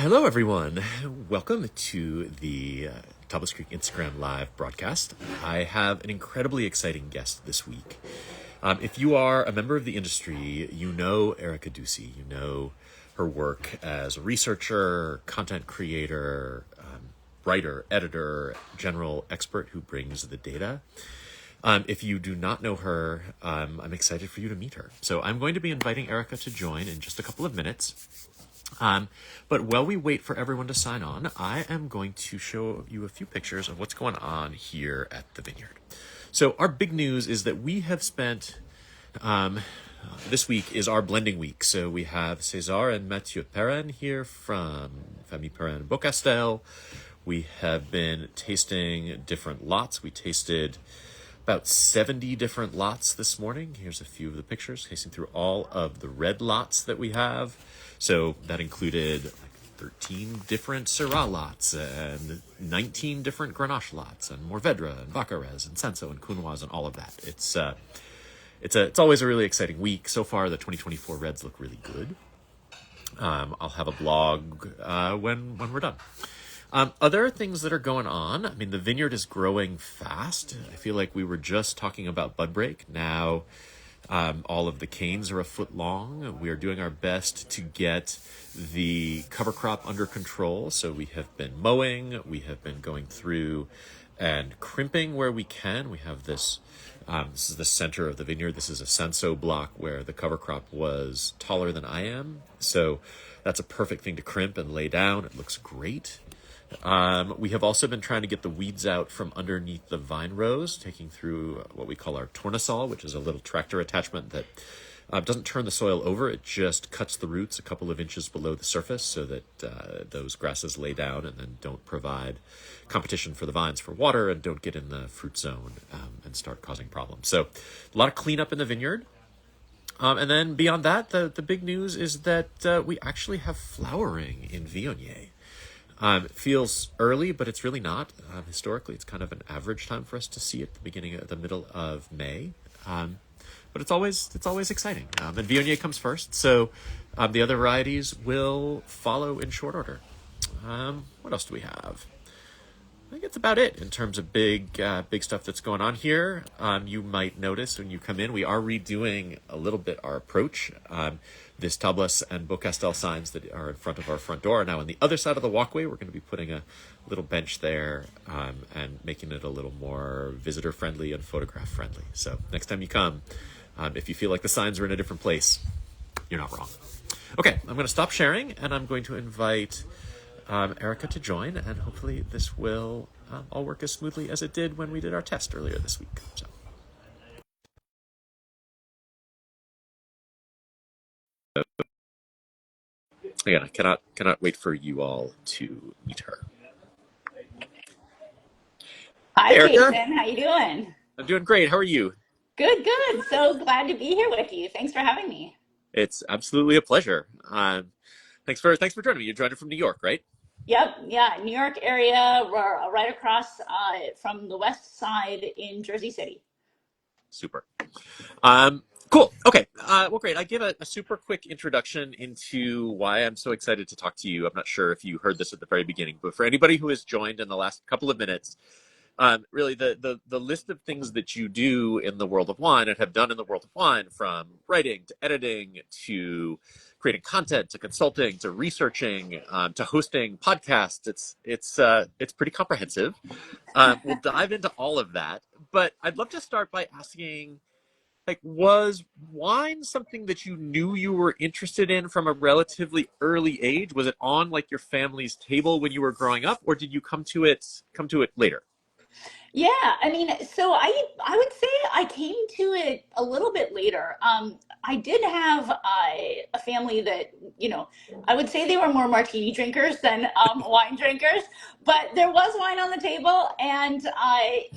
Hello, everyone. Welcome to the Tablas Creek Instagram Live broadcast. I have an incredibly exciting guest this week. If you are a member of the industry, you know Erica Duecy. You know her work as a researcher, content creator, writer, editor, general expert who brings the data. If you do not know her, I'm excited for you to meet her. So I'm going to be inviting Erica to join in just a couple of minutes. But while we wait for everyone to sign on, I am going to show you a few pictures of what's going on here at the vineyard. So our big news is that we have spent, this week is our blending week. So we have César and Mathieu Perrin here from Famille Perrin Beaucastel. We have been tasting different lots. We tasted about 70 different lots this morning. Here's a few of the pictures, tasting through all of the red lots that we have. So that included 13 different Syrah lots and 19 different Grenache lots and Mourvedre and Vaccarez and Cinsault and Counoise and all of that. It's always a really exciting week. So far, the 2024 reds look really good. I'll have a blog when we're done. Other things that are going on, I mean, the vineyard is growing fast. I feel like we were just talking about bud break. Now, all of the canes are a foot long. We are doing our best to get the cover crop under control. So we have been mowing, we have been going through and crimping where we can. We have this, this is the center of the vineyard. This is a Cinsault block where the cover crop was taller than I am. So that's a perfect thing to crimp and lay down. It looks great. We have also been trying to get the weeds out from underneath the vine rows, taking through what we call our tournesol, which is a little tractor attachment that doesn't turn the soil over. It just cuts the roots a couple of inches below the surface so that those grasses lay down and then don't provide competition for the vines for water and don't get in the fruit zone and start causing problems. So a lot of cleanup in the vineyard. And then beyond that, the big news is that we actually have flowering in Viognier. It feels early, but it's really not. Historically, it's kind of an average time for us to see it, the middle of May. But it's always exciting. And Viognier comes first, so the other varieties will follow in short order. What else do we have? I think it's about it in terms of big stuff that's going on here. You might notice when you come in, we are redoing a little bit our approach. This Tablas and Beaucastel signs that are in front of our front door are now on the other side of the walkway. We're going to be putting a little bench there and making it a little more visitor friendly and photograph friendly. So next time you come, if you feel like the signs are in a different place, you're not wrong. Okay, I'm going to stop sharing and I'm going to invite Erica to join, and hopefully this will all work as smoothly as it did when we did our test earlier this week. So. Again, I cannot wait for you all to meet her. Hi, Hey, Erica. Jason. How you doing? I'm doing great. How are you? Good, good. So glad to be here with you. Thanks for having me. It's absolutely a pleasure. Thanks for joining me. You're joining from New York, right? Yep, yeah, New York area. We're right across from the west side in Jersey City. Super. Cool. Okay. Well, great. I give a super quick introduction into why I'm so excited to talk to you. I'm not sure if you heard this at the very beginning, but for anybody who has joined in the last couple of minutes, really the list of things that you do in the world of wine and have done in the world of wine, from writing to editing to creating content to consulting to researching to hosting podcasts, it's pretty comprehensive. We'll dive into all of that, but I'd love to start by asking, like, was wine something that you knew you were interested in from a relatively early age? Was it on like your family's table when you were growing up, or did you come to it later? Yeah, I mean, so I would say I came to it a little bit later. I did have a family that, I would say they were more martini drinkers than wine drinkers, but there was wine on the table, and I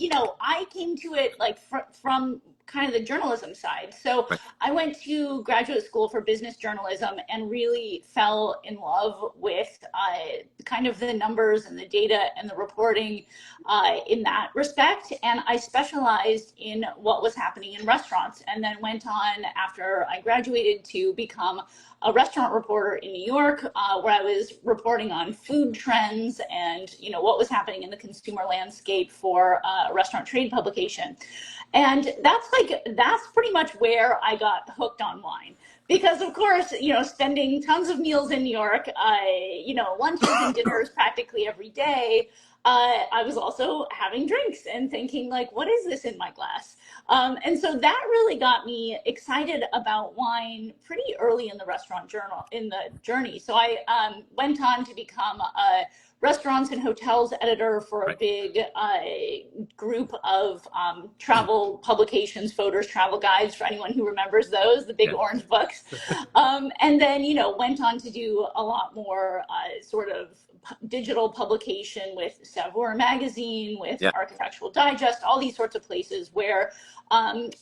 came to it like from kind of the journalism side. So Right. I went to graduate school for business journalism and really fell in love with kind of the numbers and the data and the reporting in that respect. And I specialized in what was happening in restaurants, and then went on after I graduated to become a restaurant reporter in New York, where I was reporting on food trends and what was happening in the consumer landscape for a restaurant trade publication. And that's pretty much where I got hooked on wine. Because of course, spending tons of meals in New York, lunches and dinners practically every day, I was also having drinks and thinking like, what is this in my glass? And so that really got me excited about wine pretty early in the restaurant journal in the journey. So I went on to become a restaurants and hotels editor for a Right. big group of travel publications, photos, travel guides, for anyone who remembers those, the big Yeah. orange books. And then, went on to do a lot more sort of digital publication with Savoir magazine, with Yeah. Architectural Digest, all these sorts of places where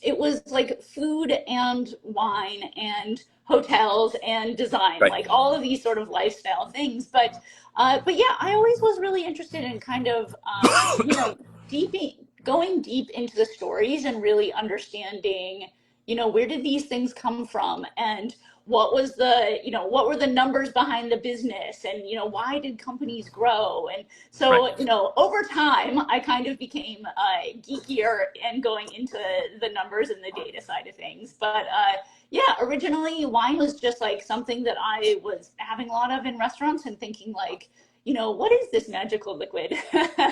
it was like food and wine and hotels and design, Right. like all of these sort of lifestyle things. But yeah, I always was really interested in kind of, deep, going deep into the stories and really understanding, where did these things come from, and what were the numbers behind the business, and why did companies grow? And Right. so, over time, I kind of became geekier and going into the numbers and the data side of things. But yeah, originally wine was just like something that I was having a lot of in restaurants and thinking like, what is this magical liquid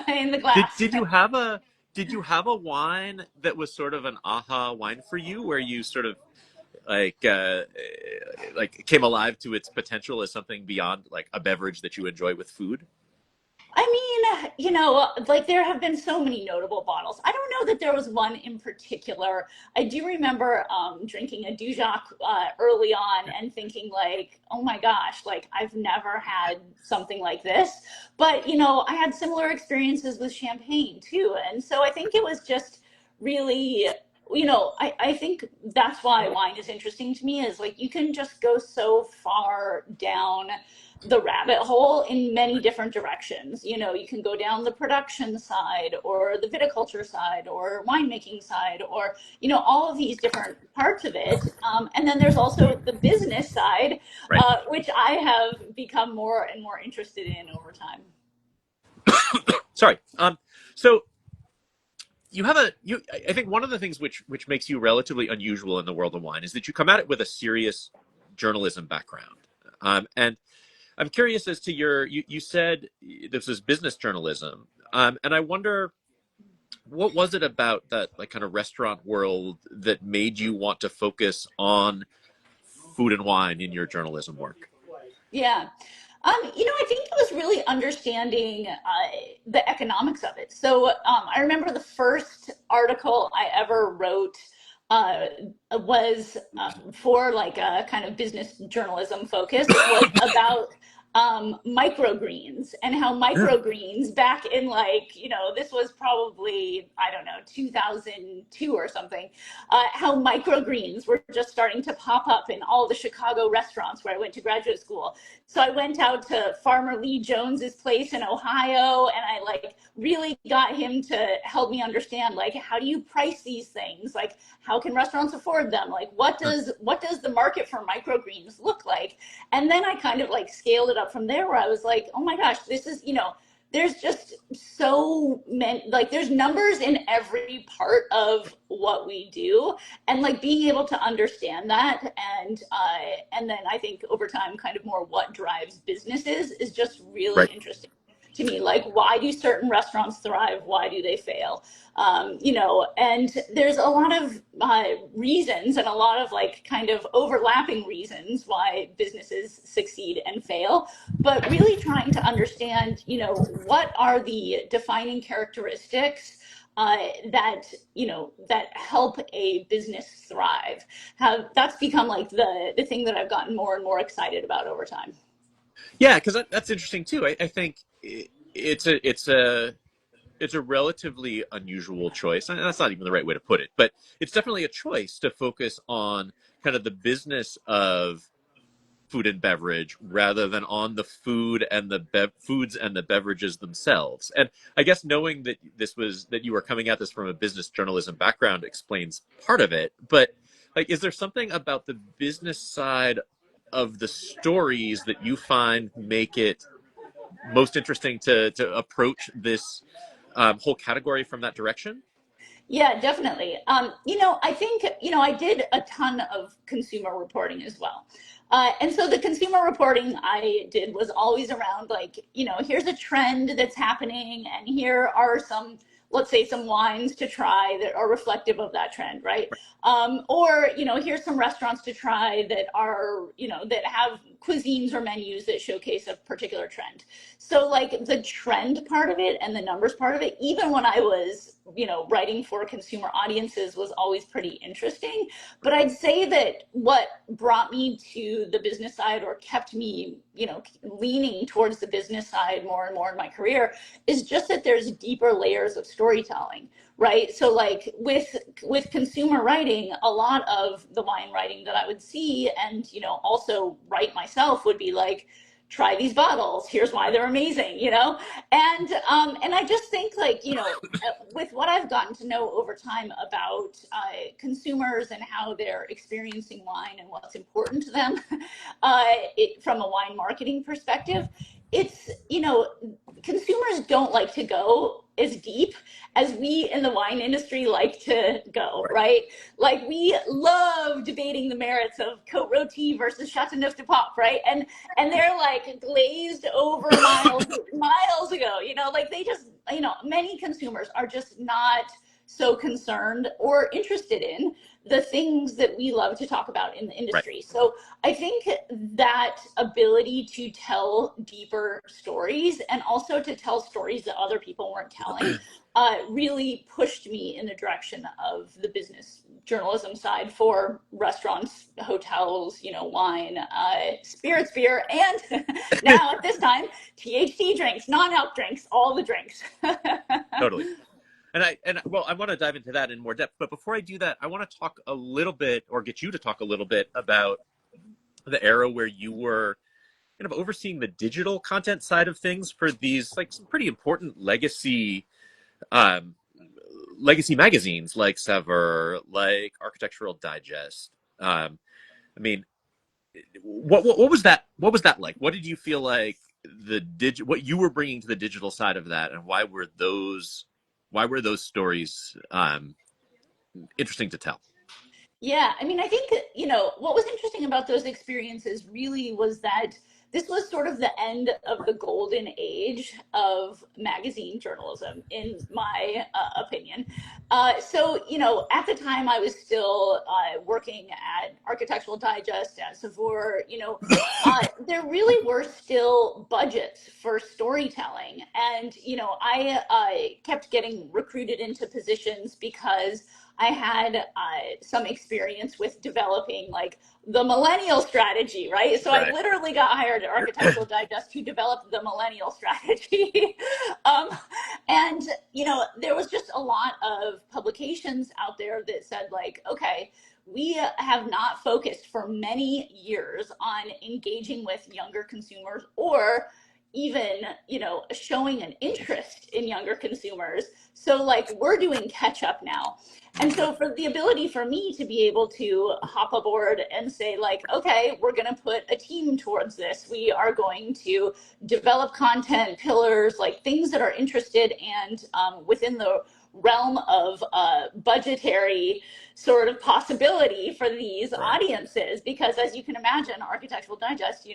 in the Did glass? did you have a did you have a wine that was sort of an aha wine for you, where you sort of like uh, like came alive to its potential as something beyond like a beverage that you enjoy with food? I mean, like there have been so many notable bottles. I don't know that there was one in particular. I do remember drinking a Dujac early on and thinking like, oh my gosh, like I've never had something like this. But, I had similar experiences with champagne too. And so I think it was just really, I think that's why wine is interesting to me, is like you can just go so far down the rabbit hole in many different directions. You can go down the production side or the viticulture side or winemaking side, or, all of these different parts of it. And then there's also the business side, Right. which I have become more and more interested in over time. Sorry. So you have a you. I think one of the things which makes you relatively unusual in the world of wine is that you come at it with a serious journalism background. And I'm curious as to you said this is business journalism. And I wonder, what was it about that like kind of restaurant world that made you want to focus on food and wine in your journalism work? Yeah. I think it was really understanding the economics of it. So I remember the first article I ever wrote was for like a kind of business journalism focus, was about microgreens, and how microgreens back in like, this was probably, I don't know, 2002 or something, how microgreens were just starting to pop up in all the Chicago restaurants where I went to graduate school. So I went out to Farmer Lee Jones's place in Ohio, and I like really got him to help me understand like, how do you price these things? Like, how can restaurants afford them? Like, what does the market for microgreens look like? And then I kind of like scaled it up from there, where I was like, oh my gosh, this is, there's just so many, like there's numbers in every part of what we do, and like being able to understand that, and then I think over time kind of more what drives businesses is just really Right. interesting to me. Like, why do certain restaurants thrive, why do they fail? And there's a lot of reasons, and a lot of like kind of overlapping reasons why businesses succeed and fail, but really trying to understand, what are the defining characteristics that help a business thrive. Have That's become like the thing that I've gotten more and more excited about over time. Yeah, because that's interesting too. I think it's a relatively unusual choice, and that's not even the right way to put it, but it's definitely a choice to focus on kind of the business of food and beverage rather than on the foods and the beverages themselves. And I guess knowing that you were coming at this from a business journalism background explains part of it. But like, is there something about the business side of the stories that you find make it most interesting to approach this whole category from that direction? Yeah, definitely. I think, I did a ton of consumer reporting as well. And so the consumer reporting I did was always around like, here's a trend that's happening, and here are some, let's say, some wines to try that are reflective of that trend, right? Or, here's some restaurants to try that are, that have cuisines or menus that showcase a particular trend. So like the trend part of it and the numbers part of it, even when I was, writing for consumer audiences, was always pretty interesting. But I'd say that what brought me to the business side, or kept me, leaning towards the business side more and more in my career, is just that there's deeper layers of storytelling, right? So like with consumer writing, a lot of the wine writing that I would see and, also write myself would be like, try these bottles, here's why they're amazing, and I just think, like, with what I've gotten to know over time about consumers and how they're experiencing wine and what's important to them, from a wine marketing perspective, it's, consumers don't like to go as deep as we in the wine industry like to go, Right. right? Like, we love debating the merits of Cote Rôtie versus Chateauneuf du Pape, right? And they're like glazed over miles ago, like they just, many consumers are just not so concerned or interested in the things that we love to talk about in the Right. industry. So I think that ability to tell deeper stories, and also to tell stories that other people weren't telling, really pushed me in the direction of the business journalism side for restaurants, hotels, wine, spirits, beer, and now at this time, THC drinks, non-alc drinks, all the drinks. Totally. And I want to dive into that in more depth. But before I do that, I want to talk a little bit, or get you to talk a little bit about the era where you were kind of overseeing the digital content side of things for these like some pretty important um, legacy magazines like Sever, like Architectural Digest. I mean, what was that? What was that like? What did you feel like what you were bringing to the digital side of that, and why were those stories interesting to tell? Yeah, I mean, I think, what was interesting about those experiences really was that this was sort of the end of the golden age of magazine journalism, in my opinion. So, at the time I was still working at Architectural Digest, at Saveur, there really were still budgets for storytelling. And, I kept getting recruited into positions because I had some experience with developing like the millennial strategy, right? So I Right. literally got hired at Architectural Digest to develop the millennial strategy. um, and, there was just a lot of publications out there that said, like, okay, we have not focused for many years on engaging with younger consumers, or even, showing an interest in younger consumers. So like, we're doing catch up now. And so for the ability for me to be able to hop aboard and say, like, okay, we're going to put a team towards this. We are going to develop content pillars, like things that are interested and within the realm of budgetary sort of possibility for these Right. audiences. Because as you can imagine, Architectural Digest,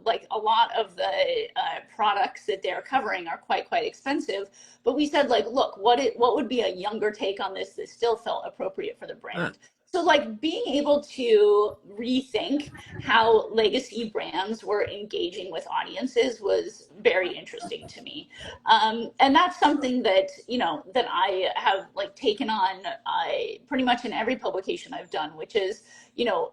like a lot of the products that they're covering are quite expensive. But we said, like, look, what would be a younger take on this that still felt appropriate for the Huh. brand? So like being able to rethink how legacy brands were engaging with audiences was very interesting to me. And that's something that, that I have like taken on pretty much in every publication I've done, which is,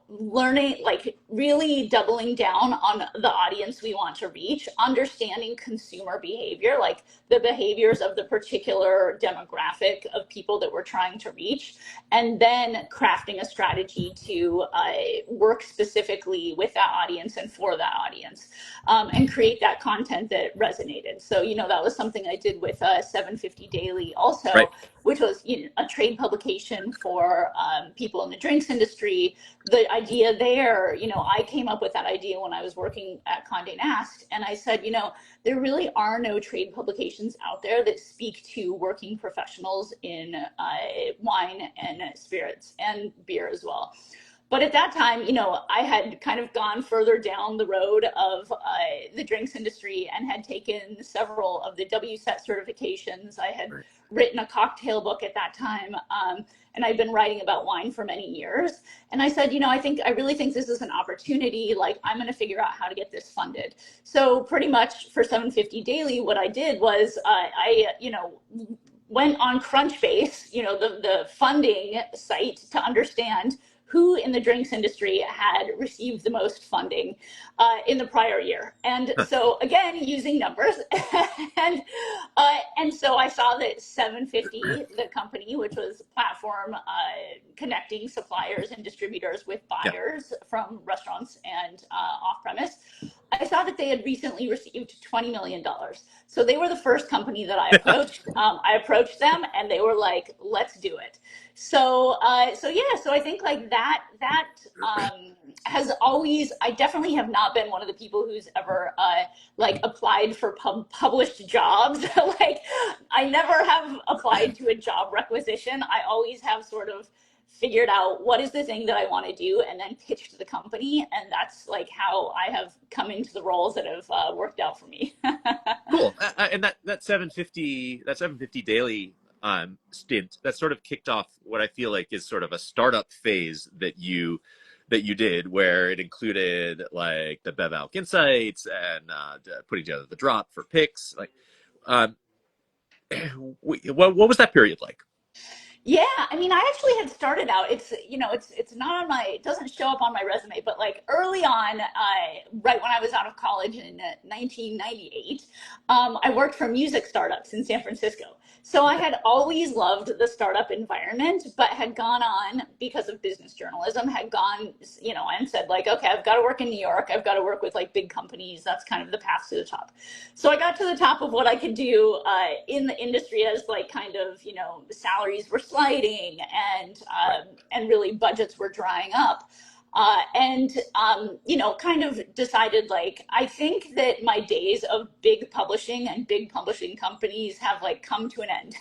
learning, like really doubling down on the audience we want to reach, understanding consumer behavior, like the behaviors of the particular demographic of people that we're trying to reach, and then crafting a strategy to work specifically with that audience and for that audience, and create that content that resonated. So, that was something I did with 750 Daily Right. also, which was, a trade publication for people in the drinks industry. the idea there, I came up with that idea when I was working at Condé Nast, and I said, there really are no trade publications out there that speak to working professionals in wine and spirits and beer as well. But at that time, I had kind of gone further down the road of the drinks industry and had taken several of the WSET certifications. I had Right. written a cocktail book at that time, and I'd been writing about wine for many years. And I said, I really think this is an opportunity. Like, I'm going to figure out how to get this funded. So pretty much for 750 Daily, what I did was went on Crunchbase, the funding site, to understand who in the drinks industry had received the most funding in the prior year. And so again, using numbers, and so I saw that 750, the company, which was a platform connecting suppliers and distributors with Yeah. buyers from restaurants and off-premise, I saw that they had recently received $20 million. So they were the first company that I approached. I approached them, and they were like, "Let's do it." So I think like that has always. I definitely have not been one of the people who's ever like applied for published jobs. Like, I never have applied to a job requisition. I always have sort of figured out what is the thing that I want to do and then pitched the company. And that's like how I have come into the roles that have worked out for me. Cool. And that 750 daily stint that sort of kicked off what I feel like is sort of a startup phase that you did, where it included like the BevAlc insights and putting together the drop for picks. Like, um, what was that period like? Yeah, I mean, I actually had started out. It's not on my. It doesn't show up on my resume, but like early on, right when I was out of college in 1998, I worked for music startups in San Francisco. So I Okay. had always loved the startup environment, but had gone on because of business journalism. Had gone, and said like, okay, I've got to work in New York. I've got to work with like big companies. That's kind of the path to the top. So I got to the top of what I could do in the industry as like kind of, the salaries were sliding Right. and really budgets were drying up. Kind of decided like, I think that my days of big publishing and big publishing companies have like come to an end.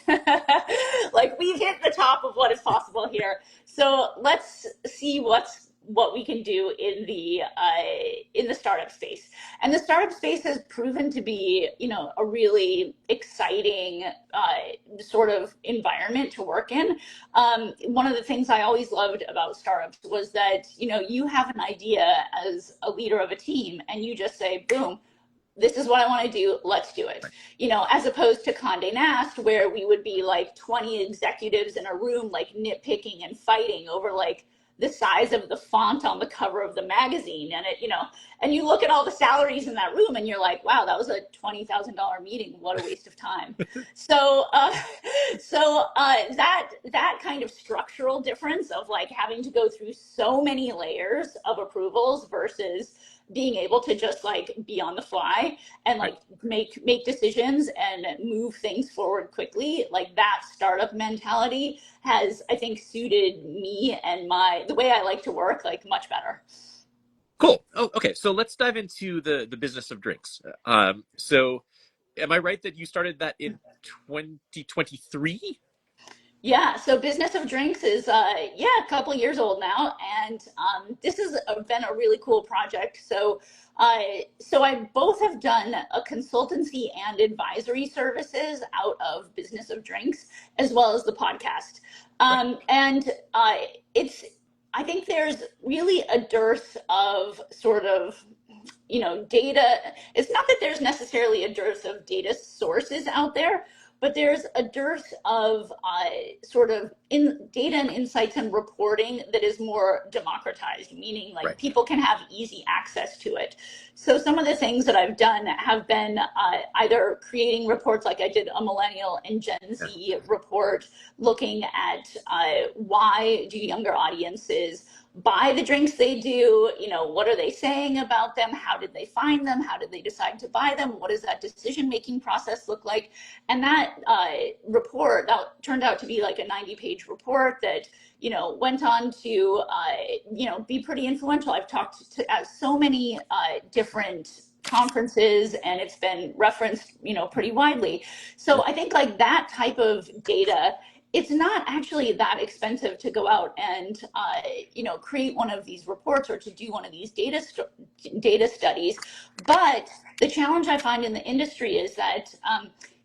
Like, we've hit the top of what is possible here. So let's see what we can do in the startup space. And the startup space has proven to be, a really exciting sort of environment to work in. One of the things I always loved about startups was that, you have an idea as a leader of a team, and you just say, boom, this is what I want to do. Let's do it. Right. As opposed to Condé Nast, where we would be like 20 executives in a room, like nitpicking and fighting over like the size of the font on the cover of the magazine. And and you look at all the salaries in that room and you're like, wow, that was a $20,000 meeting. What a waste of time. So, that kind of structural difference of like having to go through so many layers of approvals versus being able to just like be on the fly and Right. like make decisions and move things forward quickly, like that startup mentality has, I think, suited me and the way I like to work like much better. Cool. Oh, okay. So let's dive into the business of drinks. So am I right that you started that in 2023? Yeah, so Business of Drinks is a couple years old now, and this has been a really cool project. So I both have done a consultancy and advisory services out of Business of Drinks, as well as the podcast. Right. And it's I think there's really a dearth of sort of data. It's not that there's necessarily a dearth of data sources out there, but there's a dearth of sort of in data and insights and reporting that is more democratized, meaning like Right. people can have easy access to it. So some of the things that I've done have been either creating reports, like I did a Millennial and Gen Yeah. Z report looking at why do younger audiences buy the drinks they do? What are they saying about them? How did they find them? How did they decide to buy them? What does that decision-making process look like? And that report, that turned out to be like a 90-page report that, went on to, be pretty influential. I've talked to at so many different conferences, and it's been referenced, pretty widely. So I think like that type of data, it's not actually that expensive to go out and create one of these reports or to do one of these data studies. But the challenge I find in the industry is that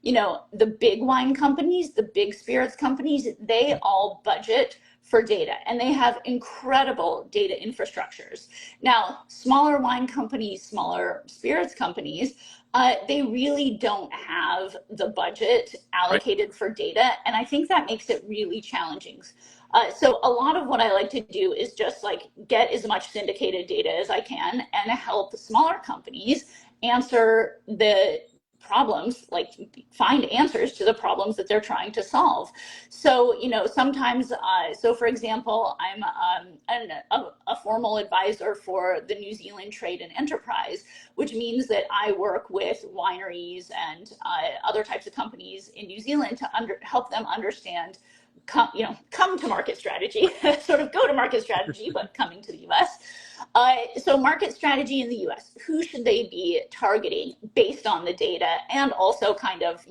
the big wine companies, the big spirits companies, they all budget for data, and they have incredible data infrastructures. Now, smaller wine companies, smaller spirits companies, they really don't have the budget allocated for data, and I think that makes it really challenging. So a lot of what I like to do is just like get as much syndicated data as I can and help smaller companies answer the problems, like find answers to the problems that they're trying to solve. So, sometimes, so for example, I'm a formal advisor for the New Zealand Trade and Enterprise, which means that I work with wineries and other types of companies in New Zealand to help them understand come to market strategy, sort of go to market strategy, but coming to the US. So market strategy in the US, who should they be targeting based on the data, and also kind of,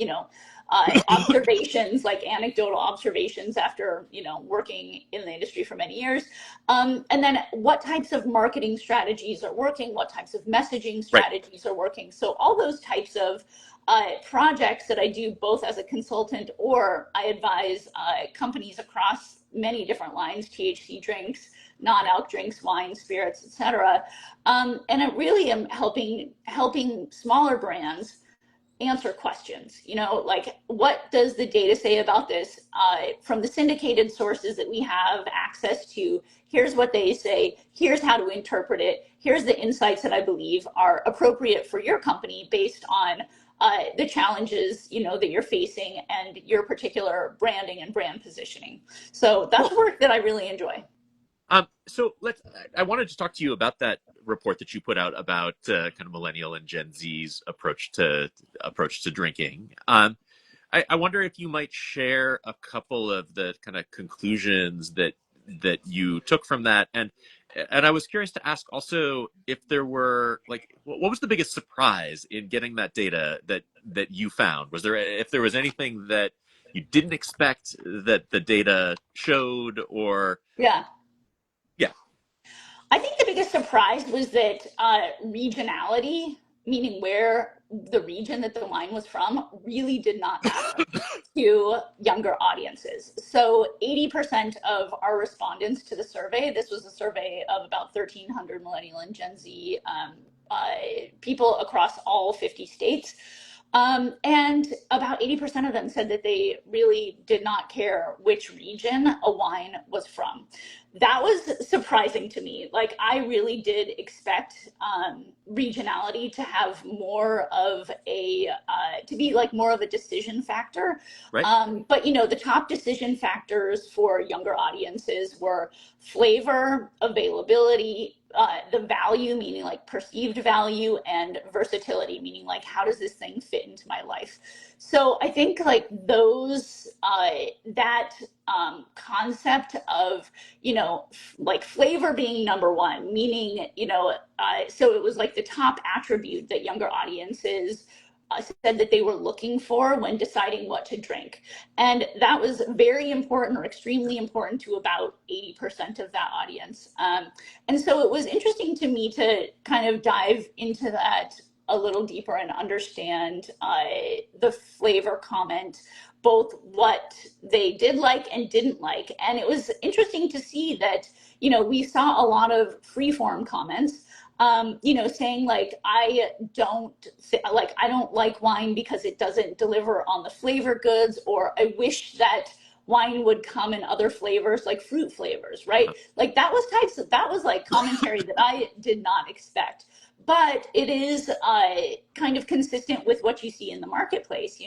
observations, like anecdotal observations after, working in the industry for many years. And then what types of marketing strategies are working, what types of messaging strategies are working. So all those types of projects that I do both as a consultant, or I advise companies across many different lines, THC drinks, non-alc drinks, wine, spirits, etc. And I really am helping smaller brands answer questions. Like, what does the data say about this? From the syndicated sources that we have access to, here's what they say, here's how to interpret it, here's the insights that I believe are appropriate for your company based on the challenges that you're facing and your particular branding and brand positioning. So that's work that I really enjoy. So I wanted to talk to you about that report that you put out about kind of millennial and Gen Z's approach to drinking. I wonder if you might share a couple of the kind of conclusions that you took from that, and I was curious to ask also if there were, like, what was the biggest surprise in getting that data that you found? If there was anything that you didn't expect that the data showed, or Yeah. yeah. I think the biggest surprise was that regionality, meaning where the region that the wine was from, really did not matter to younger audiences. So 80% of our respondents to the survey, this was a survey of about 1,300 millennial and Gen Z people across all 50 states. And about 80% of them said that they really did not care which region a wine was from. That was surprising to me. Like, I really did expect regionality to have more of to be like more of a decision factor. Right. But the top decision factors for younger audiences were flavor, availability, the value, meaning like perceived value, and versatility, meaning like how does this thing fit into my life. So I think like those that concept of like flavor being number one, meaning so it was like the top attribute that younger audiences said that they were looking for when deciding what to drink. And that was very important, or extremely important, to about 80% of that audience. And so it was interesting to me to kind of dive into that a little deeper and understand the flavor comment, both what they did like and didn't like. And it was interesting to see that, we saw a lot of freeform comments, saying like, I don't like wine because it doesn't deliver on the flavor goods, or I wish that wine would come in other flavors, like fruit flavors, right? Like that was like commentary that I did not expect. but it is kind of consistent with what you see in the marketplace.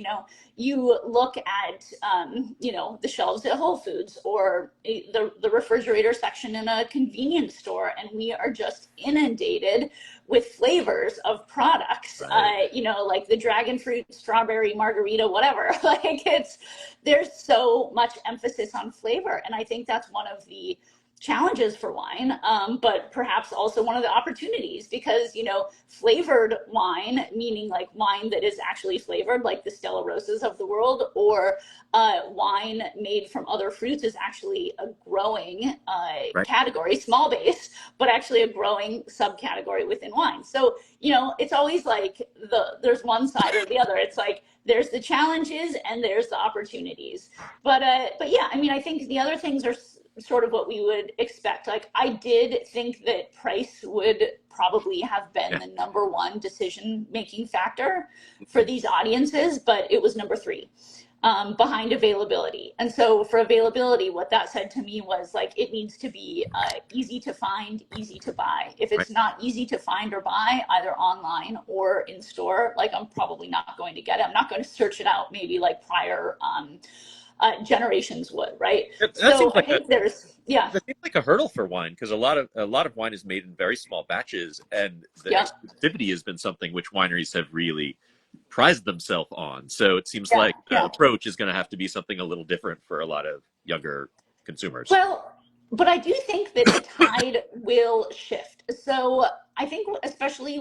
You look at the shelves at Whole Foods or the refrigerator section in a convenience store, and we are just inundated with flavors of products. Right. Like the dragon fruit, strawberry, margarita, whatever. There's so much emphasis on flavor, and I think that's one of the challenges for wine, but perhaps also one of the opportunities, because flavored wine, meaning like wine that is actually flavored, like the Stella Rosas of the world, or wine made from other fruits, is actually a growing Right. category, small base, but actually a growing subcategory within wine. So it's always like there's one side or the other. It's like there's the challenges and there's the opportunities. But yeah, I mean, I think the other things are sort of what we would expect. Like, I did think that price would probably have been Yeah. the number one decision making factor for these audiences, but it was number three, behind availability. And so for availability, what that said to me was like, it needs to be easy to find, easy to buy. If Right. it's not easy to find or buy, either online or in store, like, I'm probably not going to get it. I'm not going to search it out, maybe like prior generations would, right? That seems So I like think there's, yeah, that seems like a hurdle for wine, because a lot of wine is made in very small batches, and the yeah, exclusivity has been something which wineries have really prized themselves on. So it seems yeah, like the yeah. approach is going to have to be something a little different for a lot of younger consumers. Well, but I do think that the tide will shift. So I think, especially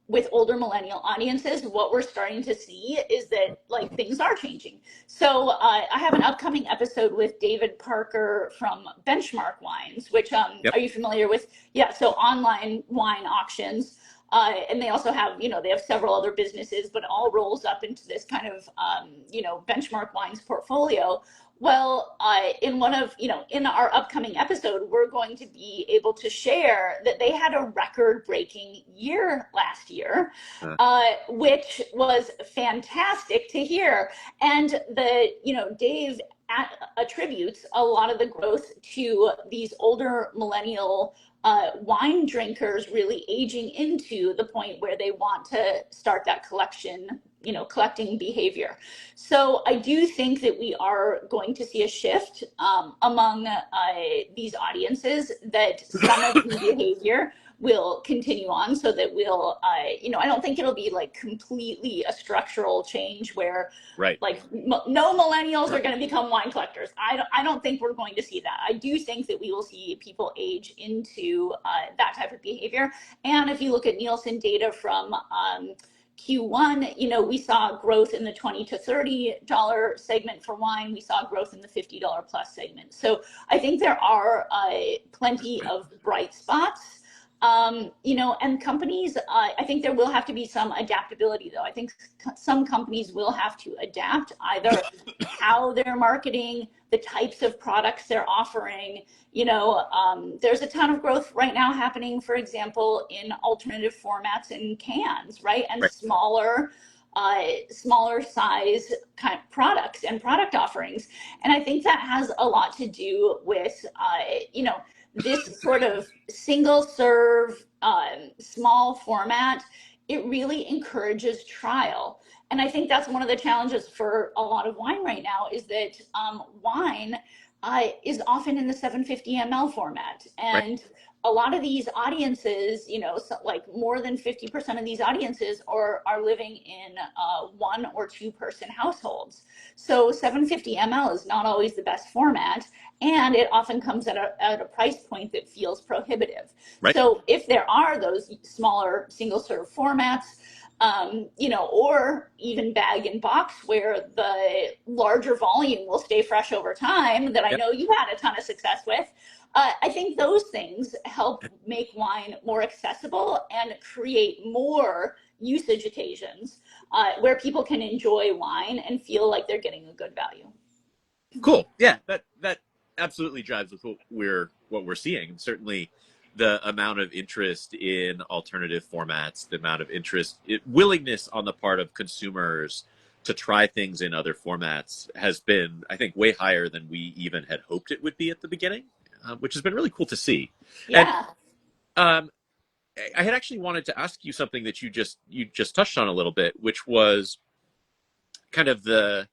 with older millennial audiences, what we're starting to see is that like things are changing. So I have an upcoming episode with David Parker from Benchmark Wines, which Yep. are you familiar with? Yeah, so online wine auctions. And they also have, they have several other businesses, but it all rolls up into this kind of, Benchmark Wines portfolio. Well, in our upcoming episode, we're going to be able to share that they had a record-breaking year last year, Uh, which was fantastic to hear. And Dave attributes a lot of the growth to these older millennial wine drinkers really aging into the point where they want to start that collecting behavior. So I do think that we are going to see a shift among these audiences, that some of the behavior will continue on, so that I don't think it'll be like completely a structural change where right. like no millennials are going to become wine collectors. I don't think we're going to see that. I do think that we will see people age into that type of behavior. And if you look at Nielsen data from Q1, we saw growth in the $20 to $30 segment for wine. We saw growth in the $50 plus segment. So I think there are plenty of bright spots. And companies, I think there will have to be some adaptability, though. I think some companies will have to adapt either how they're marketing, the types of products they're offering. There's a ton of growth right now happening, for example, in alternative formats in cans, right? And Right. smaller size kind of products and product offerings. And I think that has a lot to do with, this sort of single serve, small format. It really encourages trial. And I think that's one of the challenges for a lot of wine right now, is that wine is often in the 750 ml format. Right. And a lot of these audiences, like more than 50% of these audiences are living in one or two person households. So 750 ml is not always the best format, and it often comes at a price point that feels prohibitive. Right. So if there are those smaller single serve formats, or even bag and box, where the larger volume will stay fresh over time, that I Yep. know you had a ton of success with. I think those things help make wine more accessible and create more usage occasions where people can enjoy wine and feel like they're getting a good value. Cool. Yeah, that absolutely jives with what we're seeing. And certainly the amount of interest in alternative formats, the amount of willingness on the part of consumers to try things in other formats has been, I think, way higher than we even had hoped it would be at the beginning, which has been really cool to see. And Yeah. um, I had actually wanted to ask you something that you just touched on a little bit, which was kind of the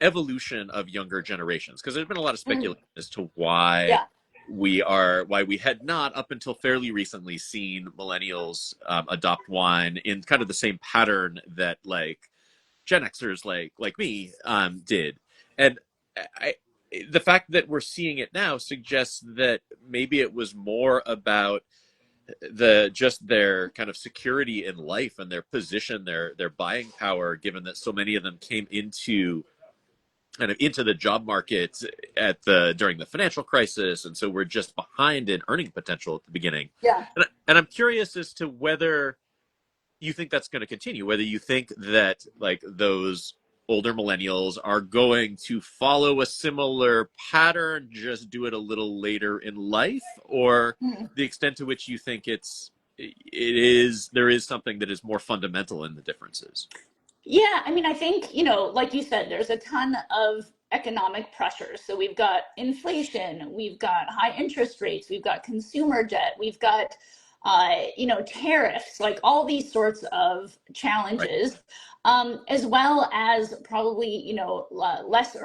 evolution of younger generations, because there's been a lot of Mm, speculation as to why yeah. we had not up until fairly recently seen millennials adopt wine in kind of the same pattern that like Gen Xers like me did, and I, the fact that we're seeing it now suggests that maybe it was more about just their kind of security in life and their position, their buying power, given that so many of them came into the job market at the during the financial crisis, and so we're just behind in earning potential at the beginning. Yeah. And I'm curious as to whether you think that's going to continue, whether you think that like those older millennials are going to follow a similar pattern, just do it a little later in life, or Mm. the extent to which you think there is something that is more fundamental in the differences. Yeah, I mean, I think, like you said, there's a ton of economic pressures. So we've got inflation, we've got high interest rates, we've got consumer debt, we've got, tariffs, like all these sorts of Right. challenges, as well as probably, less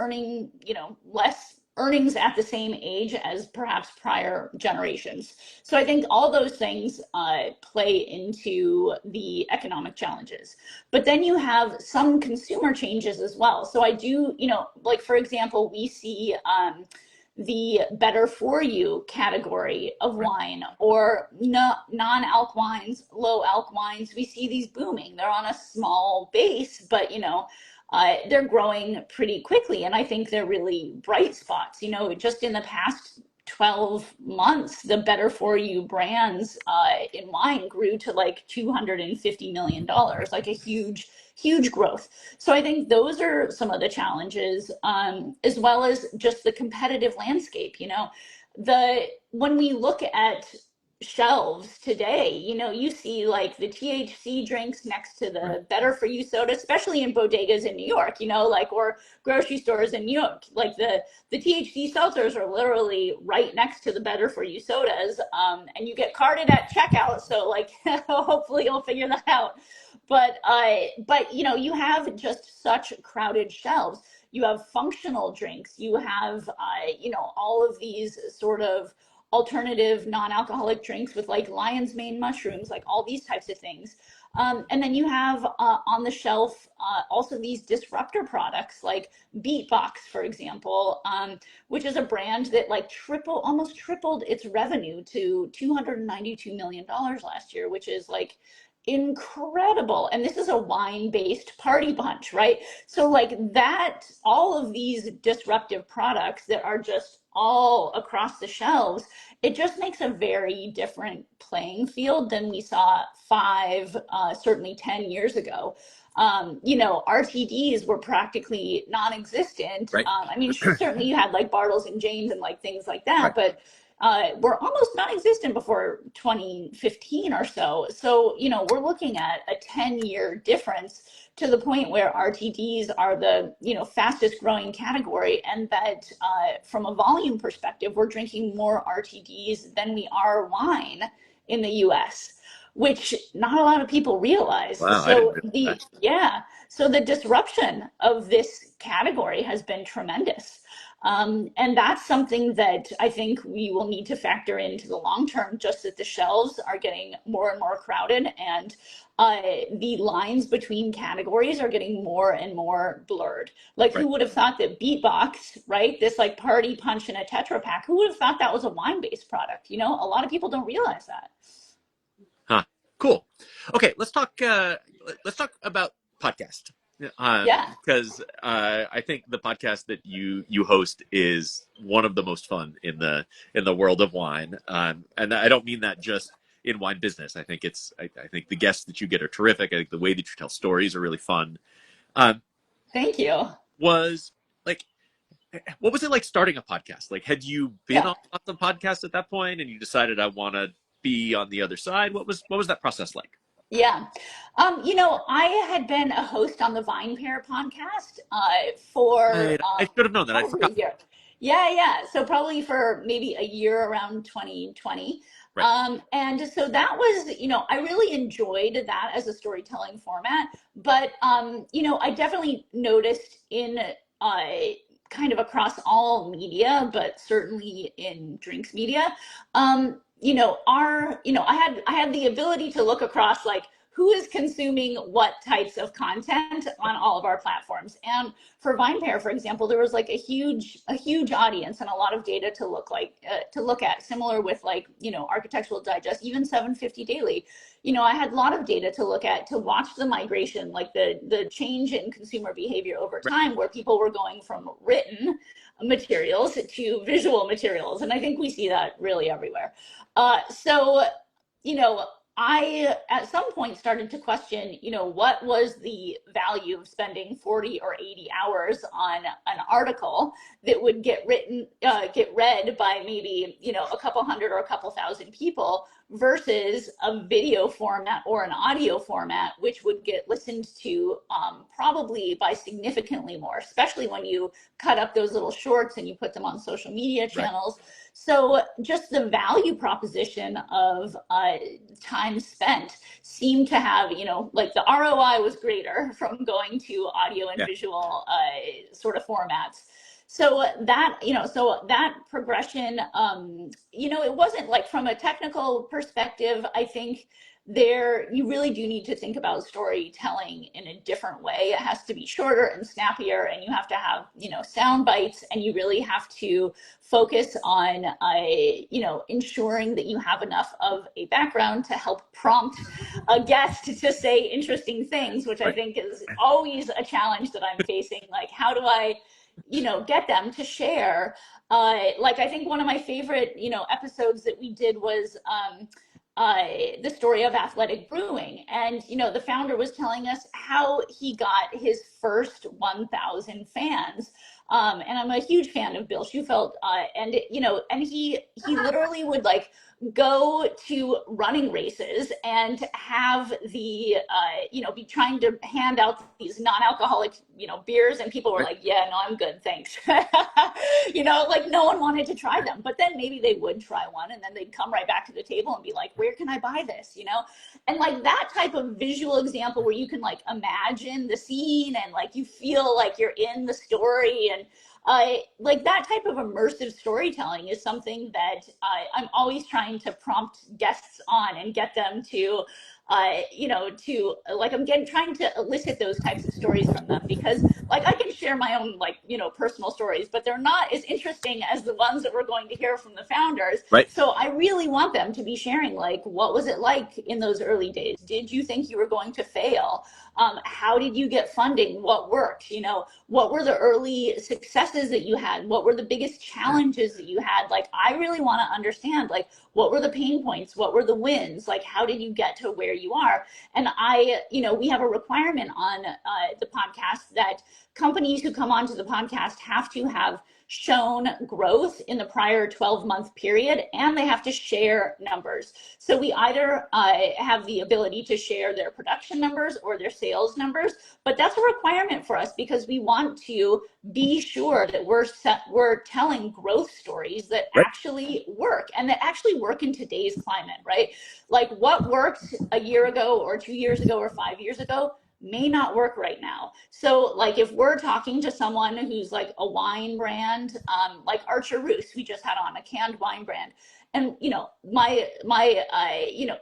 earnings at the same age as perhaps prior generations. So I think all those things play into the economic challenges. But then you have some consumer changes as well. So I do, like for example, we see the better for you category of Right. wine or no, non-alc wines, low alc wines. We see these booming. They're on a small base, but they're growing pretty quickly. And I think they're really bright spots. Just in the past 12 months, the better for you brands in wine grew to like $250 million, like a huge growth. So I think those are some of the challenges, as well as just the competitive landscape. When we look at shelves today, you see like the THC drinks next to Right. the better for you soda, especially in bodegas in New York, like, or grocery stores in New York, like the THC seltzers are literally right next to the better for you sodas, and you get carded at checkout. So like, hopefully you'll figure that out. But you have just such crowded shelves. You have functional drinks. You have all of these sort of alternative non-alcoholic drinks with like lion's mane mushrooms, like all these types of things. And then you have on the shelf also these disruptor products like Beatbox, for example, which is a brand that like almost tripled its revenue to $292 million last year, which is like incredible. And this is a wine-based party punch, right? So like that, all of these disruptive products that are just all across the shelves, it just makes a very different playing field than we saw five, certainly 10 years ago. RTDs were practically non-existent. Right. I mean, certainly you had like Bartles and James and like things like that, Right. but were almost non-existent before 2015 or so. So, we're looking at a 10-year difference to the point where RTDs are the, fastest growing category, and that from a volume perspective, we're drinking more RTDs than we are wine in the US, which not a lot of people realize. Wow, I didn't So realize that. so the disruption of this category has been tremendous. And that's something that I think we will need to factor into the long term, just that the shelves are getting more and more crowded, and the lines between categories are getting more and more blurred. Like, Right. who would have thought that Beatbox, right, this like party punch in a Tetra Pak, who would have thought that was a wine based product? A lot of people don't realize that. Huh. Cool. Okay, let's talk about podcast. Yeah. Because I think the podcast that you host is one of the most fun in the world of wine. And I don't mean that just in wine business. I think the guests that you get are terrific. I think the way that you tell stories are really fun. Um, Thank you. was like what was it like starting a podcast? Like, had you been Yeah. on lots of podcasts at that point and you decided I want to be on the other side? What was that process like? Yeah. I had been a host on the Vine Pair podcast for I should have known that. I'd probably a forgotten. year. Yeah, yeah. So probably for maybe a year around 2020. Right. And so that was, I really enjoyed that as a storytelling format. But, I definitely noticed in uh, kind of across all media, but certainly in drinks media, I had the ability to look across like who is consuming what types of content on all of our platforms. And for VinePair, for example, there was like a huge audience and a lot of data to look at. Similar with like Architectural Digest, even 750 Daily. I had a lot of data to look at to watch the migration, like the change in consumer behavior over Right. time, where people were going from written materials to visual materials, and I think we see that really everywhere. So, you know, I at some point started to question, what was the value of spending 40 or 80 hours on an article that would get read by maybe, a couple hundred or a couple thousand people versus a video format or an audio format, which would get listened to probably by significantly more, especially when you cut up those little shorts and you put them on social media Right. channels. So just the value proposition of time spent seemed to have, like the ROI was greater from going to audio and Yeah. visual sort of formats. So that progression, it wasn't like from a technical perspective. I think you really do need to think about storytelling in a different way. It has to be shorter and snappier, and you have to have, sound bites, and you really have to focus on, ensuring that you have enough of a background to help prompt a guest to say interesting things, which I Right. think is always a challenge that I'm facing. Like, how do I, get them to share? Like, I think one of my favorite, episodes that we did was, the story of Athletic Brewing. And, the founder was telling us how he got his first 1,000 fans. And I'm a huge fan of Bill Shufelt. And he literally would like go to running races and have be trying to hand out these non-alcoholic, beers. And people were Right. like, yeah, no, I'm good. Thanks. Like no one wanted to try them, but then maybe they would try one and then they'd come right back to the table and be like, where can I buy this? And like that type of visual example where you can like imagine the scene and like you feel like you're in the story. And like that type of immersive storytelling is something that I'm always trying to prompt guests on and get them to, to like trying to elicit those types of stories from them, because like I can share my own like personal stories, but they're not as interesting as the ones that we're going to hear from the founders. Right. So I really want them to be sharing like, what was it like in those early days? Did you think you were going to fail? How did you get funding? What worked? What were the early successes that you had? What were the biggest challenges that you had? Like, I really want to understand, like, what were the pain points? What were the wins? Like, how did you get to where you are? And we have a requirement on the podcast that companies who come onto the podcast have to have shown growth in the prior 12-month period, and they have to share numbers. So we either have the ability to share their production numbers or their sales numbers, but that's a requirement for us because we want to be sure that we're telling growth stories that Right. actually work and that actually work in today's climate, right? Like what worked a year ago or 2 years ago or 5 years ago may not work right now. So like if we're talking to someone who's like a wine brand, like Archer Roos, we just had on a canned wine brand. And my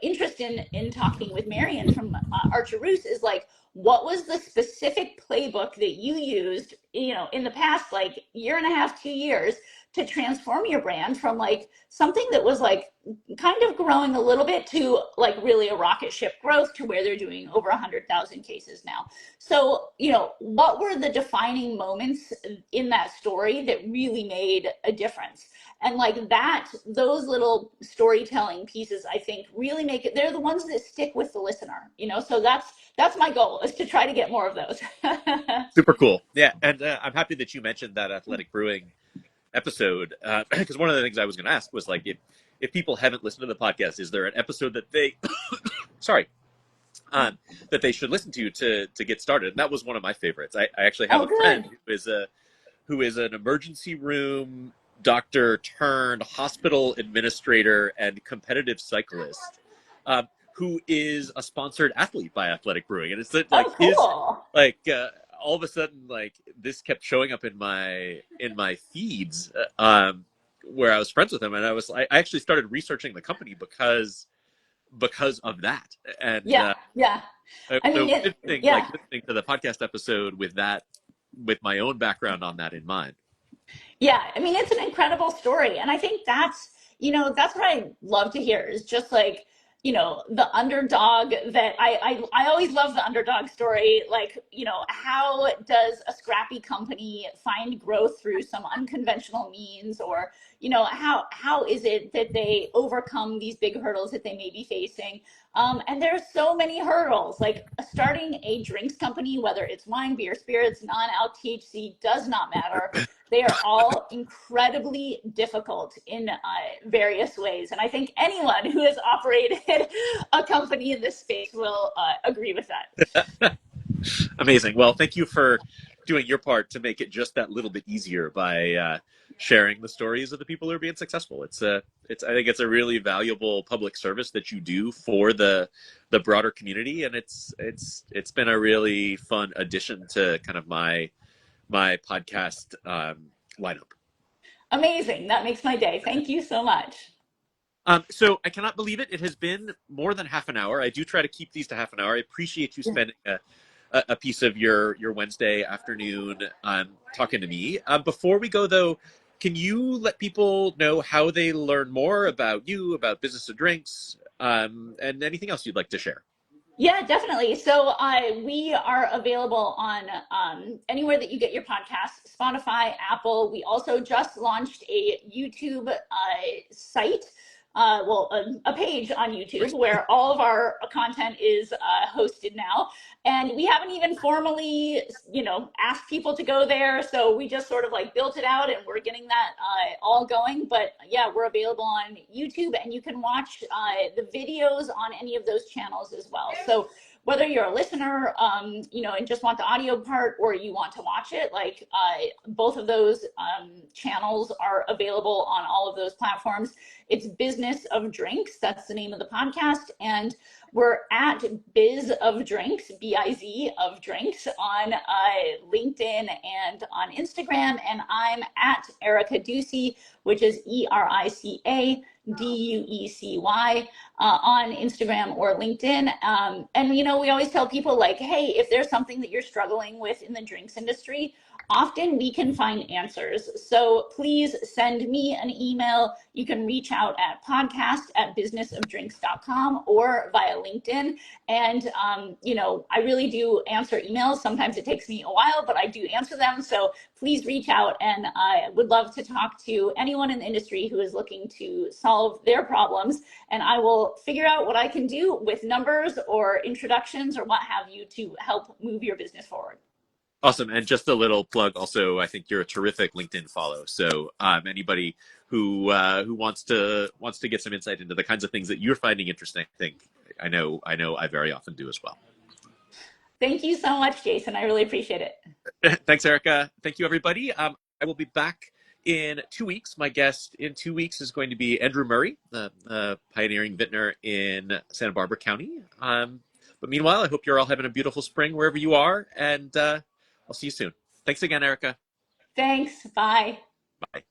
interest in talking with Marion from Archer Roos is like, what was the specific playbook that you used, in the past like year and a half, 2 years to transform your brand from like something that was like kind of growing a little bit to like really a rocket ship growth to where they're doing over 100,000 cases now. So, what were the defining moments in that story that really made a difference? And like that, those little storytelling pieces, I think really make it, they're the ones that stick with the listener, so that's my goal, is to try to get more of those. Super cool. Yeah. And I'm happy that you mentioned that Athletic Brewing episode, because one of the things I was going to ask was like, if people haven't listened to the podcast, is there an episode that they, sorry, that they should listen to get started? And that was one of my favorites. I actually have Oh, a friend good. who is an emergency room doctor turned hospital administrator and competitive cyclist, who is a sponsored athlete by Athletic Brewing, and it's like Oh, his cool. like all of a sudden like this kept showing up in my feeds, where I was friends with him, and I actually started researching the company because of that, and Yeah, yeah. I so mean, it's it, interesting like yeah. listening to the podcast episode with my own background on that in mind. Yeah, I mean, it's an incredible story. And I think that's what I love to hear is just like, the underdog that I always love the underdog story. Like, how does a scrappy company find growth through some unconventional means? Or, how is it that they overcome these big hurdles that they may be facing? And there's so many hurdles. Like starting a drinks company, whether it's wine, beer, spirits, non-alc, THC, does not matter. They are all incredibly difficult in various ways. And I think anyone who has operated a company in this space will agree with that. Amazing. Well, thank you for doing your part to make it just that little bit easier by sharing the stories of the people who are being successful. It's I think it's a really valuable public service that you do for the broader community, and it's been a really fun addition to kind of my podcast lineup. Amazing. That makes my day. Thank you so much. So I cannot believe it. It has been more than half an hour. I do try to keep these to half an hour. I appreciate you spending a piece of your Wednesday afternoon talking to me. Before we go, though, can you let people know how they learn more about you, about Business of Drinks, and anything else you'd like to share? Yeah, definitely. So we are available on anywhere that you get your podcasts, Spotify, Apple. We also just launched a YouTube site, a page on YouTube where all of our content is hosted now. And we haven't even formally, asked people to go there. So we just sort of like built it out and we're getting that all going. But yeah, we're available on YouTube and you can watch the videos on any of those channels as well. So whether you're a listener, and just want the audio part or you want to watch it, like both of those channels are available on all of those platforms. It's Business of Drinks. That's the name of the podcast. And we're at Biz of Drinks, BIZ of Drinks on LinkedIn and on Instagram. And I'm at Erica Duecy, which is ERICA DUECY on Instagram or LinkedIn. And, we always tell people like, hey, if there's something that you're struggling with in the drinks industry, often we can find answers. So please send me an email. You can reach out at podcast@businessofdrinks.com or via LinkedIn. And, I really do answer emails. Sometimes it takes me a while, but I do answer them. So please reach out. And I would love to talk to anyone in the industry who is looking to solve their problems. And I will figure out what I can do with numbers or introductions or what have you to help move your business forward. Awesome. And just a little plug also, I think you're a terrific LinkedIn follow. So anybody who wants to get some insight into the kinds of things that you're finding interesting, I know I very often do as well. Thank you so much, Jason. I really appreciate it. Thanks, Erica. Thank you, everybody. I will be back in 2 weeks. My guest in 2 weeks is going to be Andrew Murray, the pioneering vintner in Santa Barbara County. But meanwhile, I hope you're all having a beautiful spring wherever you are, and I'll see you soon. Thanks again, Erica. Thanks. Bye. Bye.